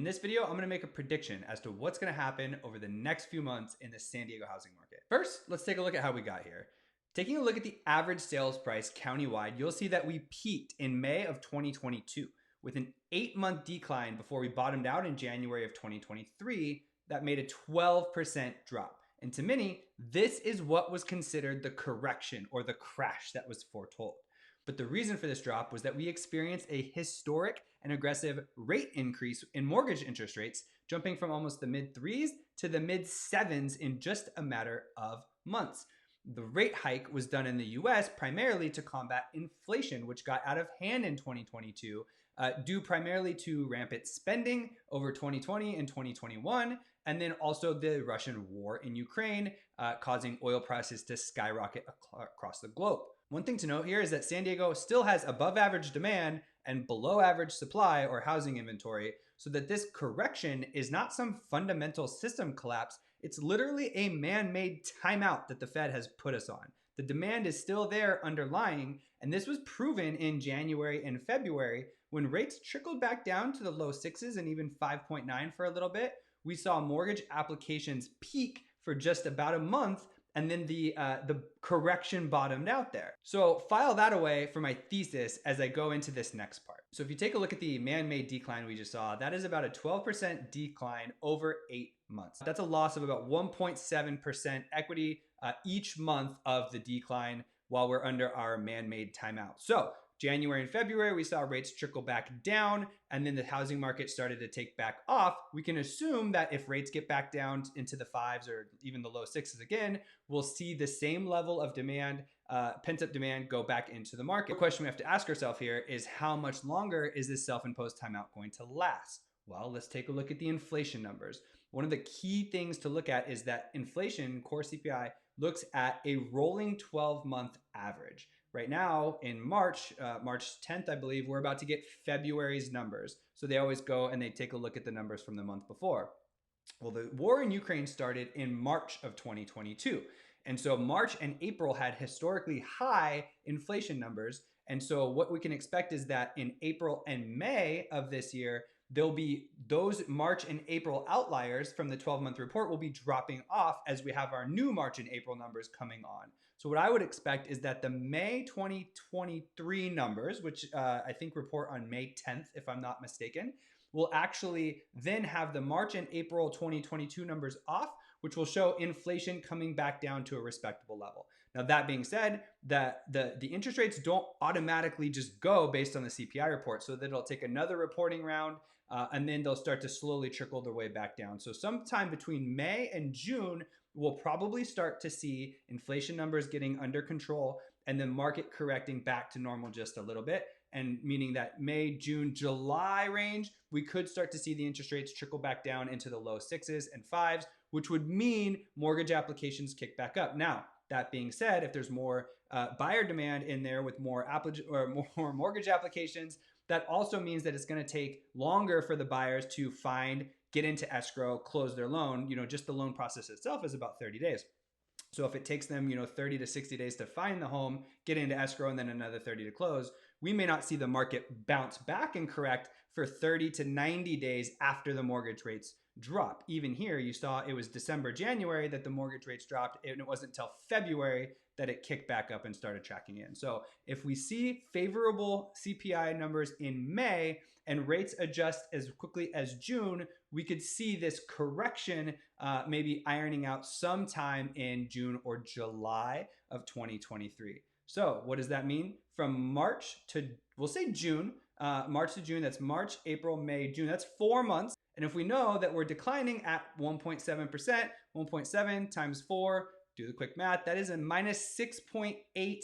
In this video, I'm going to make a prediction as to what's going to happen over the next few months in the San Diego housing market. First, let's take a look at how we got here. Taking a look at the average sales price countywide, you'll see that we peaked in May of 2022 with an 8-month decline before we bottomed out in January of 2023 that made a 12% drop. And to many, this is what was considered the correction or the crash that was foretold. But the reason for this drop was that we experienced a historic and aggressive rate increase in mortgage interest rates, jumping from almost the mid 3s to the mid 7s in just a matter of months. The rate hike was done in the US primarily to combat inflation, which got out of hand in 2022, due primarily to rampant spending over 2020 and 2021, and then also the Russian war in Ukraine, causing oil prices to skyrocket across the globe. One thing to note here is that San Diego still has above average demand and below average supply or housing inventory, so that this correction is not some fundamental system collapse. It's literally a man-made timeout that the Fed has put us on. The demand is still there underlying, and this was proven in January and February when rates trickled back down to the low 6s and even 5.9 for a little bit. We saw mortgage applications peak for just about a month, and then the correction bottomed out there. So file that away for my thesis as I go into this next part. So if you take a look at the man-made decline we just saw, that is about a 12% decline over 8 months. That's a loss of about 1.7% equity each month of the decline while we're under our man-made timeout. So January and February, we saw rates trickle back down, and then the housing market started to take back off. We can assume that if rates get back down into the 5s or even the low 6s again, we'll see the same level of demand, pent-up demand, go back into the market. The question we have to ask ourselves here is, how much longer is this self-imposed timeout going to last? Well, let's take a look at the inflation numbers. One of the key things to look at is that inflation, core CPI, looks at a rolling 12-month average. Right now in March 10th, I believe, we're about to get February's numbers. So they always go and they take a look at the numbers from the month before. Well, the war in Ukraine started in March of 2022. And so March and April had historically high inflation numbers. And so what we can expect is that in April and May of this year, there'll be those March and April outliers from the 12-month report will be dropping off as we have our new March and April numbers coming on. So what I would expect is that the May 2023 numbers, which I think report on May 10th, if I'm not mistaken, will actually then have the March and April 2022 numbers off, which will show inflation coming back down to a respectable level. Now, that being said, that the interest rates don't automatically just go based on the CPI report, so that it'll take another reporting round, and then they'll start to slowly trickle their way back down. So sometime between May and June, we'll probably start to see inflation numbers getting under control and the market correcting back to normal just a little bit. And meaning that May, June, July range, we could start to see the interest rates trickle back down into the low 6s and 5s, which would mean mortgage applications kick back up. Now, that being said, if there's more buyer demand in there with more mortgage applications, that also means that it's going to take longer for the buyers to get into escrow, close their loan. Just the loan process itself is about 30 days. So if it takes them, 30 to 60 days to find the home, get into escrow, and then another 30 to close, we may not see the market bounce back and correct for 30 to 90 days after the mortgage rates drop. Even here, you saw it was December, January that the mortgage rates dropped, and it wasn't until February that it kicked back up and started tracking in. So if we see favorable CPI numbers in May and rates adjust as quickly as June, we could see this correction maybe ironing out sometime in June or July of 2023. So what does that mean? From March to, we'll say June, March to June, that's March, April, May, June, that's 4 months. And if we know that we're declining at 1.7%, 1.7 times 4, do the quick math, that is a minus 6.8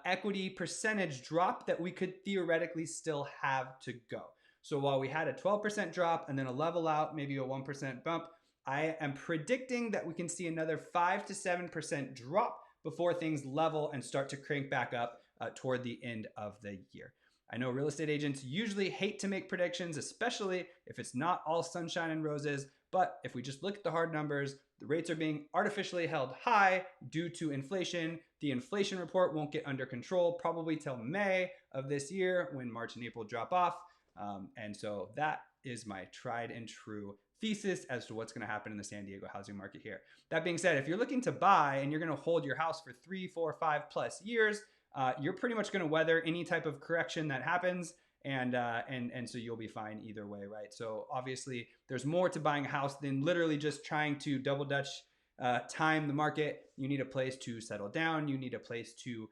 equity percentage drop that we could theoretically still have to go. So while we had a 12% drop and then a level out, maybe a 1% bump, I am predicting that we can see another 5 to 7% drop before things level and start to crank back up toward the end of the year. I know real estate agents usually hate to make predictions, especially if it's not all sunshine and roses. But if we just look at the hard numbers, the rates are being artificially held high due to inflation. The inflation report won't get under control probably till May of this year when March and April drop off. And so that is my tried and true thesis as to what's going to happen in the San Diego housing market here. That being said, if you're looking to buy and you're going to hold your house for 3, 4, 5+ years, you're pretty much going to weather any type of correction that happens. And so you'll be fine either way, right? So obviously there's more to buying a house than literally just trying to double dutch time the market. You need a place to settle down. You need a place to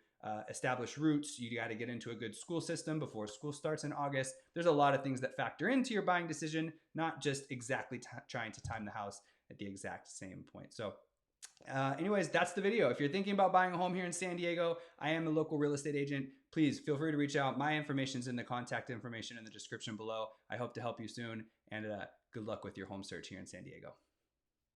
establish roots. You got to get into a good school system before school starts in August. There's a lot of things that factor into your buying decision, not just exactly trying to time the house at the exact same point. So anyways, that's the video. If you're thinking about buying a home here in San Diego, I am a local real estate agent. Please feel free to reach out. My information is in the contact information in the description below. I hope to help you soon, and good luck with your home search here in San Diego.